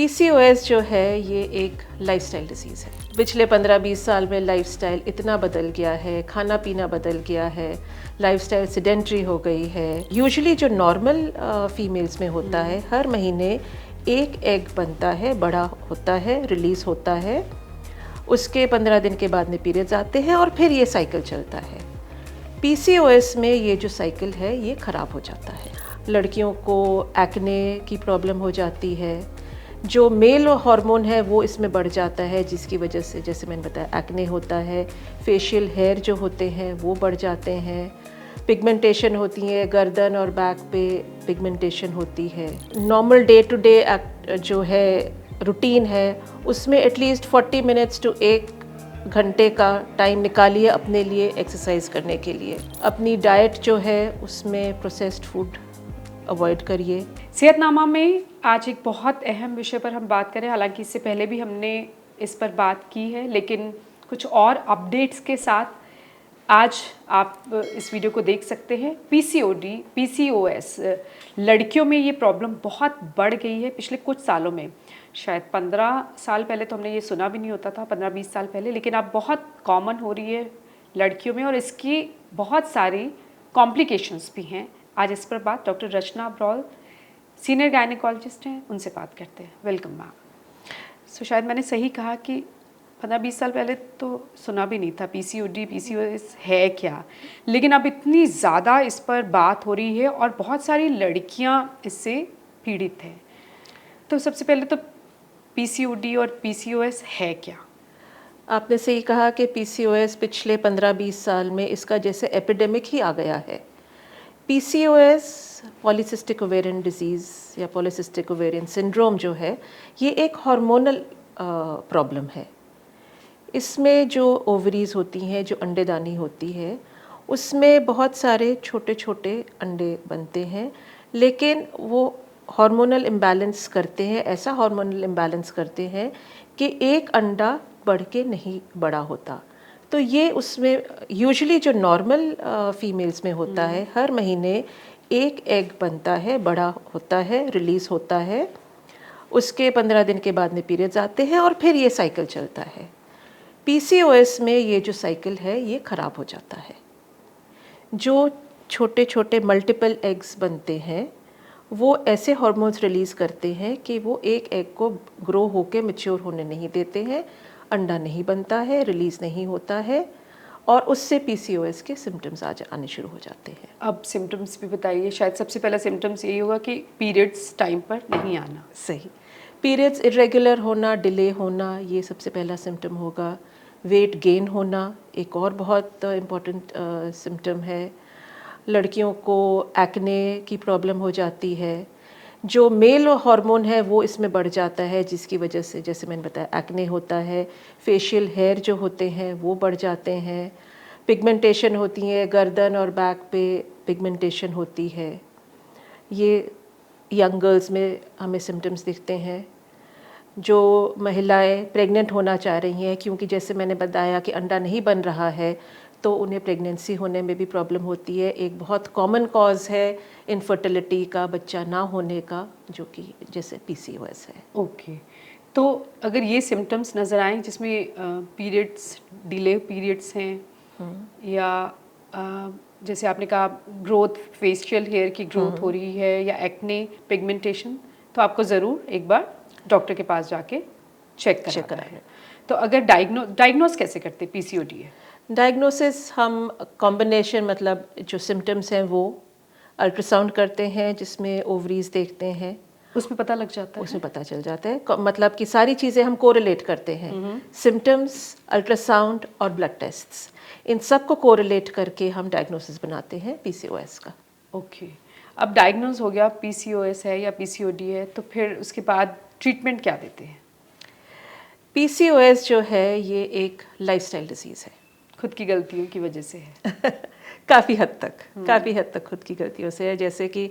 PCOS जो है ये एक लाइफस्टाइल डिजीज़ है। पिछले 15-20 साल में लाइफस्टाइल इतना बदल गया है, खाना पीना बदल गया है, लाइफस्टाइल सेडेंटरी हो गई है। यूजुअली जो नॉर्मल फीमेल्स में होता है, हर महीने एक एग बनता है, बड़ा होता है, रिलीज़ होता है। उसके 15 दिन के बाद में पीरियड्स आते हैं और फिर ये साइकिल चलता है। पीसीओएस में ये जो साइकिल है ये ख़राब हो जाता है। लड़कियों को एक्ने की प्रॉब्लम हो जाती है, जो मेल हार्मोन है वो इसमें बढ़ जाता है, जिसकी वजह से जैसे मैंने बताया एक्ने होता है, फेशियल हेयर जो होते हैं वो बढ़ जाते हैं, पिगमेंटेशन होती है, गर्दन और बैक पे पिगमेंटेशन होती है। नॉर्मल डे टू डे जो है रूटीन है उसमें एटलीस्ट 40 मिनट्स टू 1 घंटे का टाइम निकालिए अपने लिए एक्सरसाइज करने के लिए। अपनी डाइट जो है उसमें प्रोसेस्ड फूड अवॉइड करिए। सेहतनामा में आज एक बहुत अहम विषय पर हम बात करें, हालांकि इससे पहले भी हमने इस पर बात की है, लेकिन कुछ और अपडेट्स के साथ आज आप इस वीडियो को देख सकते हैं। पीसीओडी, पीसीओएस, लड़कियों में ये प्रॉब्लम बहुत बढ़ गई है पिछले कुछ सालों में। शायद 15 साल पहले तो हमने ये सुना भी नहीं होता था, 15-20 साल पहले, लेकिन अब बहुत कॉमन हो रही है लड़कियों में और इसकी बहुत सारी कॉम्प्लिकेशंस भी हैं। आज इस पर बात डॉक्टर रचना ब्रॉल, सीनियर गायनेकोलॉजिस्ट हैं, उनसे बात करते हैं। Welcome ma'am. सो शायद मैंने सही कहा कि 15-20 साल पहले तो सुना भी नहीं था पीसीओडी, पीसीओएस है क्या, लेकिन अब इतनी ज़्यादा इस पर बात हो रही है और बहुत सारी लड़कियां इससे पीड़ित हैं। तो सबसे पहले तो पीसीओडी और पीसीओएस है क्या? आपने सही कहा कि पीसीओएस पिछले 15-20 साल में इसका जैसे एपिडेमिक ही आ गया है। पीसीओएस पॉलीसिस्टिक ओवेरियन डिजीज़ या पॉलीसिस्टिक ओवेरियन सिंड्रोम जो है ये एक हार्मोनल प्रॉब्लम है। इसमें जो ओवरीज होती हैं, जो अंडेदानी होती है, उसमें बहुत सारे छोटे छोटे अंडे बनते हैं, लेकिन वो हार्मोनल इम्बैलेंस करते हैं, ऐसा हार्मोनल इम्बैलेंस करते हैं कि एक अंडा बढ़ के नहीं बड़ा होता। तो ये उसमें यूजुअली जो नॉर्मल फीमेल्स में होता है, हर महीने एक एग बनता है, बड़ा होता है, रिलीज़ होता है। उसके 15 दिन के बाद में पीरियड्स आते हैं और फिर ये साइकिल चलता है। पीसीओएस में ये जो साइकिल है ये ख़राब हो जाता है। जो छोटे छोटे मल्टीपल एग्स बनते हैं वो ऐसे हार्मोन्स रिलीज़ करते हैं कि वो एक एग को ग्रो होके मैच्योर होने नहीं देते हैं, अंडा नहीं बनता है, रिलीज़ नहीं होता है और उससे पीसीओएस के सिम्टम्स आने शुरू हो जाते हैं। अब सिम्टम्स भी बताइए। शायद सबसे पहला सिम्टम्स यही होगा कि पीरियड्स टाइम पर नहीं आना। सही, पीरियड्स इरेगुलर होना, डिले होना, ये सबसे पहला सिम्टम होगा। वेट गेन होना एक और बहुत इम्पॉर्टेंट सिम्टम है। लड़कियों को एक्ने की प्रॉब्लम हो जाती है, जो मेल हार्मोन है वो इसमें बढ़ जाता है, जिसकी वजह से जैसे मैंने बताया एक्ने होता है, फेशियल हेयर जो होते हैं वो बढ़ जाते हैं, पिगमेंटेशन होती है, गर्दन और बैक पे पिगमेंटेशन होती है। ये यंग गर्ल्स में हमें सिम्टम्स दिखते हैं। जो महिलाएं प्रेग्नेंट होना चाह रही हैं, क्योंकि जैसे मैंने बताया कि अंडा नहीं बन रहा है तो उन्हें प्रेगनेंसी होने में भी प्रॉब्लम होती है। एक बहुत कॉमन कॉज है इनफर्टिलिटी का, बच्चा ना होने का, जो कि जैसे पीसीओएस है। ओके, तो अगर ये सिम्टम्स नज़र आएँ जिसमें पीरियड्स, डिले पीरियड्स हैं या जैसे आपने कहा ग्रोथ, फेशियल हेयर की ग्रोथ हो रही है या एक्ने, पिगमेंटेशन, तो आपको ज़रूर एक बार डॉक्टर के पास जाके चेक कराना है। तो अगर डायग्नोस कैसे करते पीसीओडी है? डायग्नोसिस हम कॉम्बिनेशन, मतलब जो सिम्टम्स हैं वो अल्ट्रासाउंड करते हैं, जिसमें ओवरीज देखते हैं, उसमें पता लग जाता है? उसमें पता चल जाता है। मतलब कि सारी चीज़ें हम कोरिलेट करते हैं, सिम्टम्स, अल्ट्रासाउंड और ब्लड टेस्ट्स, इन सब को कोरिलेट करके हम डायग्नोसिस बनाते हैं पीसीओएस का। ओके, अब डायग्नोज हो गया पीसीओएस है या पीसीओडी है, तो फिर उसके बाद ट्रीटमेंट क्या देते हैं? पीसीओएस जो है ये एक लाइफस्टाइल डिजीज़ है। खुद की गलतियों की वजह से है? काफ़ी हद तक खुद की गलतियों से है। जैसे कि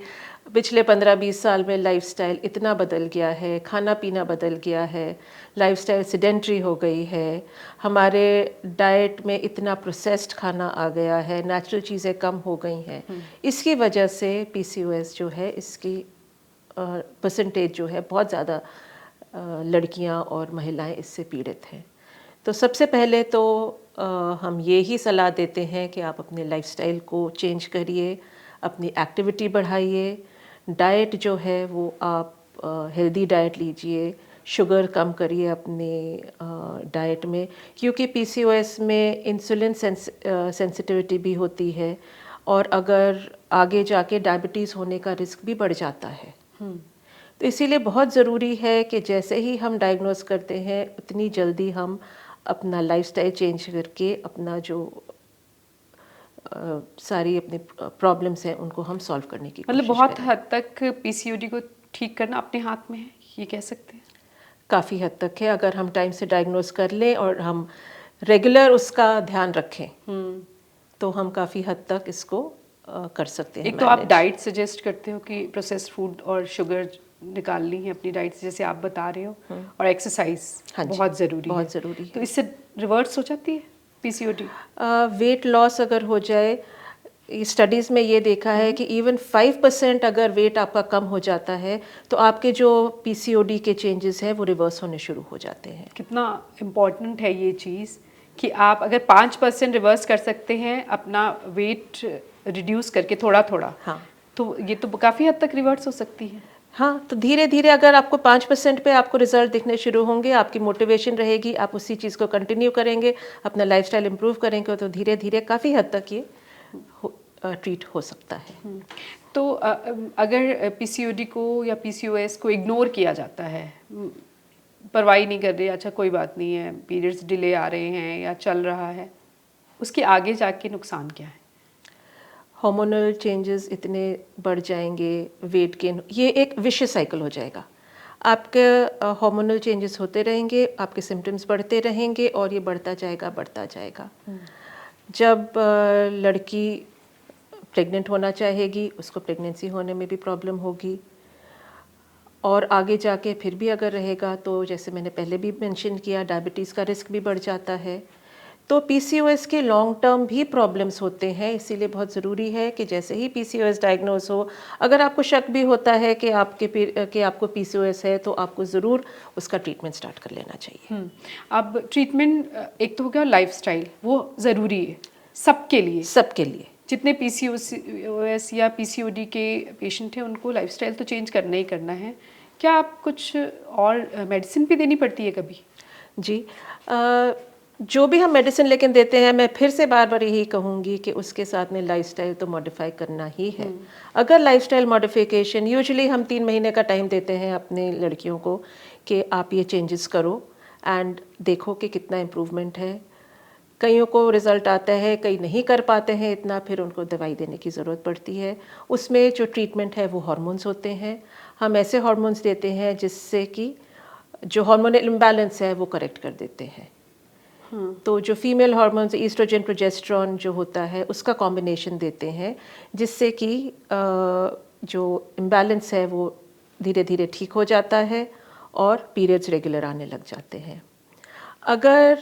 पिछले 15-20 साल में लाइफस्टाइल इतना बदल गया है, खाना पीना बदल गया है, लाइफस्टाइल सेडेंटरी हो गई है, हमारे डाइट में इतना प्रोसेस्ड खाना आ गया है, नेचुरल चीज़ें कम हो गई हैं। इसकी वजह से पीसीओएस जो है इसकी परसेंटेज जो है बहुत ज़्यादा लड़कियां और महिलाएं इससे पीड़ित हैं। तो सबसे पहले तो हम ये ही सलाह देते हैं कि आप अपने लाइफस्टाइल को चेंज करिए, अपनी एक्टिविटी बढ़ाइए, डाइट जो है वो आप हेल्दी डाइट लीजिए, शुगर कम करिए अपने डाइट में, क्योंकि पीसीओएस में इंसुलिन सेंसिटिविटी भी होती है और अगर आगे जाके डायबिटीज़ होने का रिस्क भी बढ़ जाता है। तो इसीलिए बहुत ज़रूरी है कि जैसे ही हम डायग्नोस करते हैं उतनी जल्दी हम अपना लाइफस्टाइल चेंज करके अपना जो सारी अपनी प्रॉब्लम्स हैं उनको हम सॉल्व करने की मतलब कोशिश बहुत करें। हद तक पीसीओडी को ठीक करना अपने हाथ में है, ये कह सकते हैं। काफ़ी हद तक है, अगर हम टाइम से डायग्नोस कर लें और हम रेगुलर उसका ध्यान रखें तो हम काफ़ी हद तक इसको कर सकते हैं एक तो आप मैनेज। डाइट सजेस्ट करते हो कि प्रोसेस्ड फूड और शुगर निकालनी है अपनी डाइट से, जैसे आप बता रहे हो, और एक्सरसाइज हाँ जी, बहुत ज़रूरी है। बहुत ज़रूरी है। तो इससे रिवर्स हो जाती है पीसीओडी? वेट लॉस अगर हो जाए, स्टडीज़ में ये देखा है कि इवन 5% अगर वेट आपका कम हो जाता है तो आपके जो पीसीओडी के चेंजेस हैं वो रिवर्स होने शुरू हो जाते हैं। कितना इम्पॉर्टेंट है ये चीज़ कि आप अगर 5% रिवर्स कर सकते हैं अपना वेट रिड्यूस करके थोड़ा थोड़ा, हाँ तो ये तो काफ़ी हद तक रिवर्स हो सकती है। हाँ, तो धीरे धीरे अगर आपको 5% पे आपको रिजल्ट दिखने शुरू होंगे, आपकी मोटिवेशन रहेगी, आप उसी चीज़ को कंटिन्यू करेंगे, अपना लाइफस्टाइल इम्प्रूव करेंगे, तो धीरे धीरे काफ़ी हद तक ये ट्रीट हो सकता है। तो अगर पीसीओडी को या पीसीओएस को इग्नोर किया जाता है, परवाही नहीं कर रहे, अच्छा कोई बात नहीं है, पीरियड्स डिले आ रहे हैं या चल रहा है, उसके आगे जाके नुकसान क्या है? हार्मोनल चेंजेस इतने बढ़ जाएंगे, वेट गेन, ये एक विशियस साइकिल हो जाएगा। आपके हार्मोनल चेंजेस होते रहेंगे, आपके सिम्टम्स बढ़ते रहेंगे और ये बढ़ता जाएगा बढ़ता जाएगा। जब लड़की प्रेग्नेंट होना चाहेगी, उसको प्रेगनेंसी होने में भी प्रॉब्लम होगी और आगे जाके फिर भी अगर रहेगा तो जैसे मैंने पहले भी मेंशन किया, डायबिटीज़ का रिस्क भी बढ़ जाता है। तो पीसीओएस के लॉन्ग टर्म भी प्रॉब्लम्स होते हैं, इसीलिए बहुत ज़रूरी है कि जैसे ही पीसीओएस डायग्नोस हो, अगर आपको शक भी होता है कि आपको पीसीओएस है तो आपको ज़रूर उसका ट्रीटमेंट स्टार्ट कर लेना चाहिए। अब ट्रीटमेंट एक तो हो गया लाइफस्टाइल, वो ज़रूरी है सबके लिए। सबके लिए जितने पीसीओएस या पीसीओडी के पेशेंट हैं उनको लाइफस्टाइल तो चेंज करना ही करना है। क्या आप कुछ और मेडिसिन भी देनी पड़ती है कभी? जी, जो भी हम मेडिसिन लेकिन देते हैं, मैं फिर से बार बार यही कहूँगी कि उसके साथ में लाइफस्टाइल तो मॉडिफाई करना ही है। अगर लाइफस्टाइल मॉडिफिकेशन, यूजुअली हम 3 महीने का टाइम देते हैं अपने लड़कियों को कि आप ये चेंजेस करो एंड देखो कि कितना इम्प्रूवमेंट है। कईयों को रिज़ल्ट आता है, कई नहीं कर पाते हैं इतना, फिर उनको दवाई देने की ज़रूरत पड़ती है। उसमें जो ट्रीटमेंट है वो हार्मोन्स होते हैं। हम ऐसे हार्मोन्स देते हैं जिससे कि जो हार्मोनल इम्बैलेंस है वो करेक्ट कर देते हैं। तो जो फीमेल हार्मोन्स ईस्ट्रोजन प्रोजेस्टेरॉन जो होता है उसका कॉम्बिनेशन देते हैं जिससे कि जो इम्बैलेंस है वो धीरे धीरे ठीक हो जाता है और पीरियड्स रेगुलर आने लग जाते हैं। अगर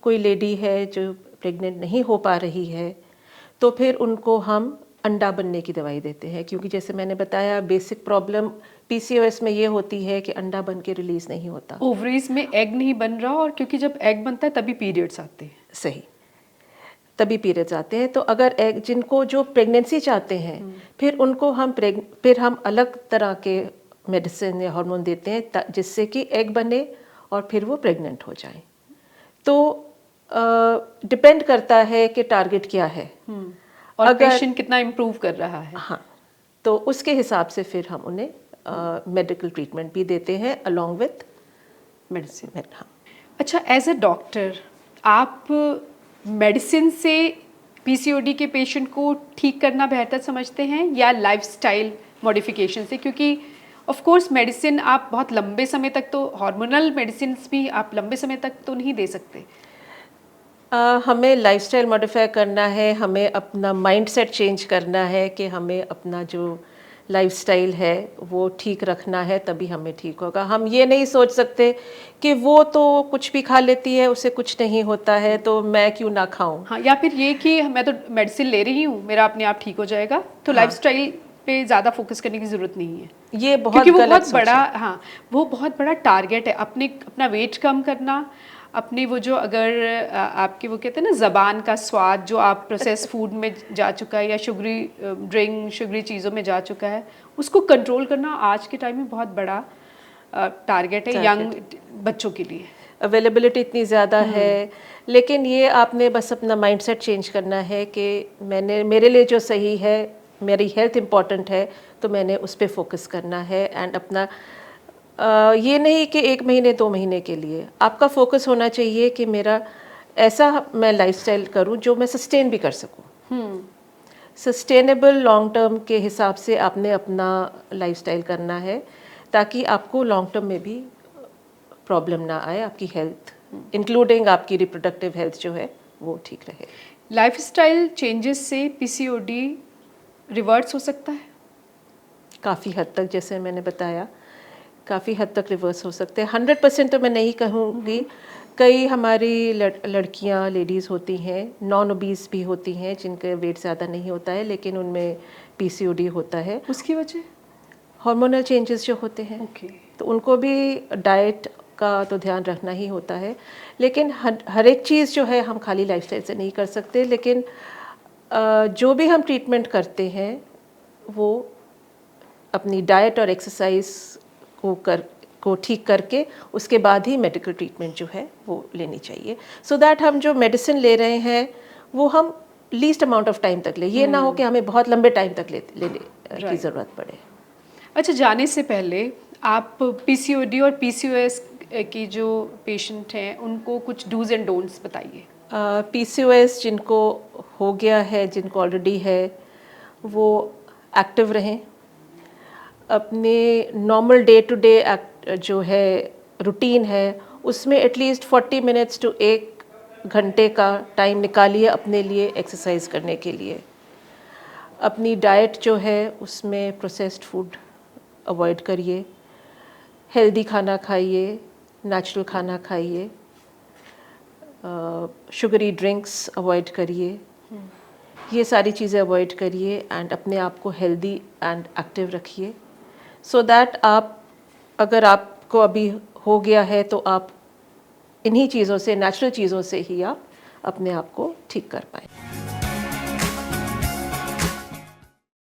कोई लेडी है जो प्रेग्नेंट नहीं हो पा रही है तो फिर उनको हम अंडा बनने की दवाई देते हैं, क्योंकि जैसे मैंने बताया बेसिक प्रॉब्लम पीसीओएस में ये होती है कि अंडा बन के रिलीज नहीं होता, ओवरीज में एग नहीं बन रहा, और क्योंकि जब एग बनता है तभी पीरियड्स आते हैं। सही, तभी पीरियड्स आते हैं। तो अगर एग, जिनको जो प्रेगनेंसी चाहते हैं फिर उनको हम अलग तरह के मेडिसिन या हार्मोन देते हैं जिससे कि एग बने और फिर वो प्रेग्नेंट हो जाए। तो डिपेंड करता है कि टारगेट क्या है और अगर पेशेंट कितना इम्प्रूव कर रहा है। हाँ, तो उसके हिसाब से फिर हम उन्हें मेडिकल ट्रीटमेंट भी देते हैं अलोंग विथ मेडिसिन। हाँ। अच्छा, एज अ डॉक्टर आप मेडिसिन से पीसीओडी के पेशेंट को ठीक करना बेहतर समझते हैं या लाइफस्टाइल मॉडिफिकेशन से? क्योंकि ऑफ कोर्स मेडिसिन आप बहुत लंबे समय तक तो, हार्मोनल मेडिसिन भी आप लंबे समय तक तो नहीं दे सकते। हमें लाइफस्टाइल मॉडिफाई करना है, हमें अपना माइंडसेट चेंज करना है कि हमें अपना जो लाइफस्टाइल है वो ठीक रखना है, तभी हमें ठीक होगा। हम ये नहीं सोच सकते कि वो तो कुछ भी खा लेती है, उसे कुछ नहीं होता है तो मैं क्यों ना खाऊं। हाँ, या फिर ये कि मैं तो मेडिसिन ले रही हूँ, मेरा अपने आप ठीक हो जाएगा, तो हाँ। लाइफस्टाइल पे ज़्यादा फोकस करने की ज़रूरत नहीं है, ये बहुत क्योंकि वो गलत बहुत सोच बड़ा, है। हाँ वो बहुत बड़ा टारगेट है, अपना वेट कम करना, अपनी वो जो अगर आपकी वो कहते हैं ना ज़बान का स्वाद जो आप प्रोसेस फूड में जा चुका है या शुगरी ड्रिंक शुगरी चीज़ों में जा चुका है, उसको कंट्रोल करना आज के टाइम में बहुत बड़ा टारगेट है यंग बच्चों के लिए। अवेलेबिलिटी इतनी ज़्यादा है, लेकिन ये आपने बस अपना माइंडसेट चेंज करना है कि मेरे लिए जो सही है, मेरी हेल्थ इम्पॉर्टेंट है, तो मैंने उस पर फोकस करना है। एंड अपना ये नहीं कि 1 महीने 2 महीने के लिए, आपका फोकस होना चाहिए कि मेरा ऐसा मैं लाइफस्टाइल करूं जो मैं सस्टेन भी कर सकूं। सस्टेनेबल लॉन्ग टर्म के हिसाब से आपने अपना लाइफस्टाइल करना है, ताकि आपको लॉन्ग टर्म में भी प्रॉब्लम ना आए, आपकी हेल्थ इंक्लूडिंग आपकी रिप्रोडक्टिव हेल्थ जो है वो ठीक रहे। लाइफस्टाइल चेंजेस से पीसीओडी रिवर्स हो सकता है? काफ़ी हद तक, जैसे मैंने बताया, काफ़ी हद तक रिवर्स हो सकते हैं। 100% तो मैं नहीं कहूँगी। कई हमारी लड़कियाँ लेडीज़ होती हैं, नॉन ओबीस भी होती हैं, जिनके वेट ज़्यादा नहीं होता है लेकिन उनमें पीसीओडी होता है। उसकी वजह? हार्मोनल चेंजेस जो होते हैं, ओके। तो उनको भी डाइट का तो ध्यान रखना ही होता है। लेकिन हर एक चीज़ जो है हम खाली लाइफस्टाइल से नहीं कर सकते, लेकिन जो भी हम ट्रीटमेंट करते हैं वो अपनी डाइट और एक्सरसाइज को ठीक करके उसके बाद ही मेडिकल ट्रीटमेंट जो है वो लेनी चाहिए, सो दैट हम जो मेडिसिन ले रहे हैं वो हम लीस्ट अमाउंट ऑफ टाइम तक ले, ये ना हो कि हमें बहुत लंबे टाइम तक लेने की ज़रूरत पड़े। अच्छा, जाने से पहले आप पीसीओडी और पीसीओएस की जो पेशेंट हैं उनको कुछ डूज एंड डोंट्स बताइए। पीसीओएस जिनको हो गया है, जिनको ऑलरेडी है, वो एक्टिव रहें, अपने नॉर्मल डे टू डे जो है रूटीन है उसमें एटलीस्ट 40 मिनट्स टू 1 घंटे का टाइम निकालिए अपने लिए एक्सरसाइज करने के लिए। अपनी डाइट जो है उसमें प्रोसेस्ड फूड अवॉइड करिए, हेल्दी खाना खाइए, नेचुरल खाना खाइए, शुगरी ड्रिंक्स अवॉइड करिए, ये सारी चीज़ें अवॉइड करिए एंड अपने आप को हेल्दी एंड एक्टिव रखिए, सो दैट आप, अगर आपको अभी हो गया है तो आप इन्हीं चीज़ों से, नेचुरल चीज़ों से ही आप अपने आप को ठीक कर पाएँ।